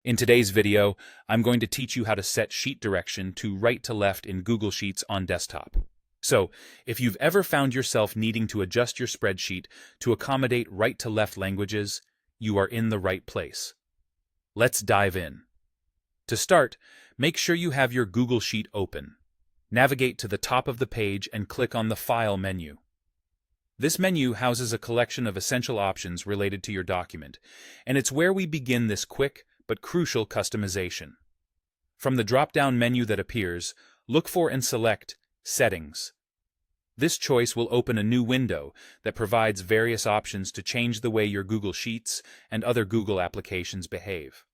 In today's video, I'm going to teach you how to set sheet direction to right to left in Google Sheets on desktop. So, if you've ever found yourself needing to adjust your spreadsheet to accommodate right to left languages, you are in the right place. Let's dive in. To start, make sure you have your Google Sheet open. Navigate to the top of the page and click on the File menu. This menu houses a collection of essential options related to your document, and it's where we begin this quick but crucial customization. From the drop-down menu that appears, look for and select Settings. This choice will open a new window that provides various options to change the way your Google Sheets and other Google applications behave.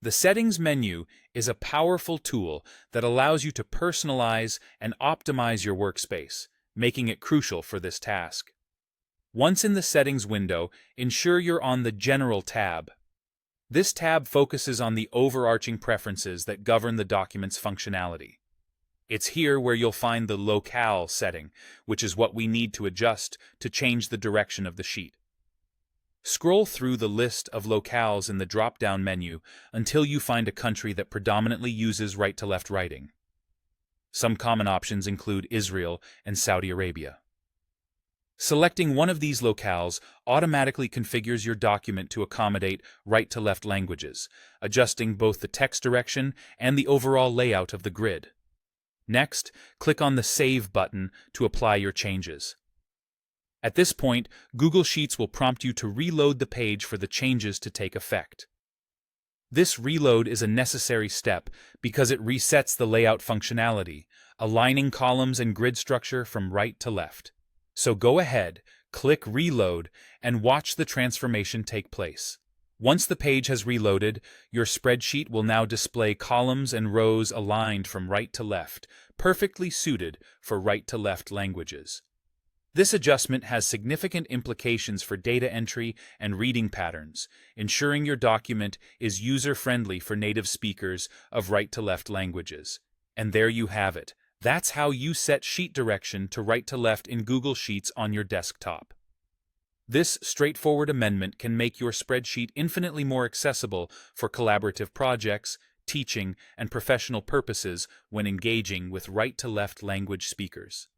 The Settings menu is a powerful tool that allows you to personalize and optimize your workspace, making it crucial for this task. Once in the Settings window, ensure you're on the General tab. This tab focuses on the overarching preferences that govern the document's functionality. It's here where you'll find the locale setting, which is what we need to adjust to change the direction of the sheet. Scroll through the list of locales in the drop-down menu until you find a country that predominantly uses right-to-left writing. Some common options include Israel and Saudi Arabia. Selecting one of these locales automatically configures your document to accommodate right-to-left languages, adjusting both the text direction and the overall layout of the grid. Next, click on the Save button to apply your changes. At this point, Google Sheets will prompt you to reload the page for the changes to take effect. This reload is a necessary step because it resets the layout functionality, aligning columns and grid structure from right to left. So go ahead, click Reload, and watch the transformation take place. Once the page has reloaded, your spreadsheet will now display columns and rows aligned from right to left, perfectly suited for right-to-left languages. This adjustment has significant implications for data entry and reading patterns, ensuring your document is user-friendly for native speakers of right-to-left languages. And there you have it. That's how you set sheet direction to right to left in Google Sheets on your desktop. This straightforward amendment can make your spreadsheet infinitely more accessible for collaborative projects, teaching, and professional purposes when engaging with right-to-left language speakers.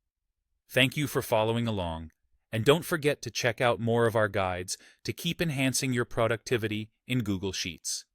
Thank you for following along, and don't forget to check out more of our guides to keep enhancing your productivity in Google Sheets.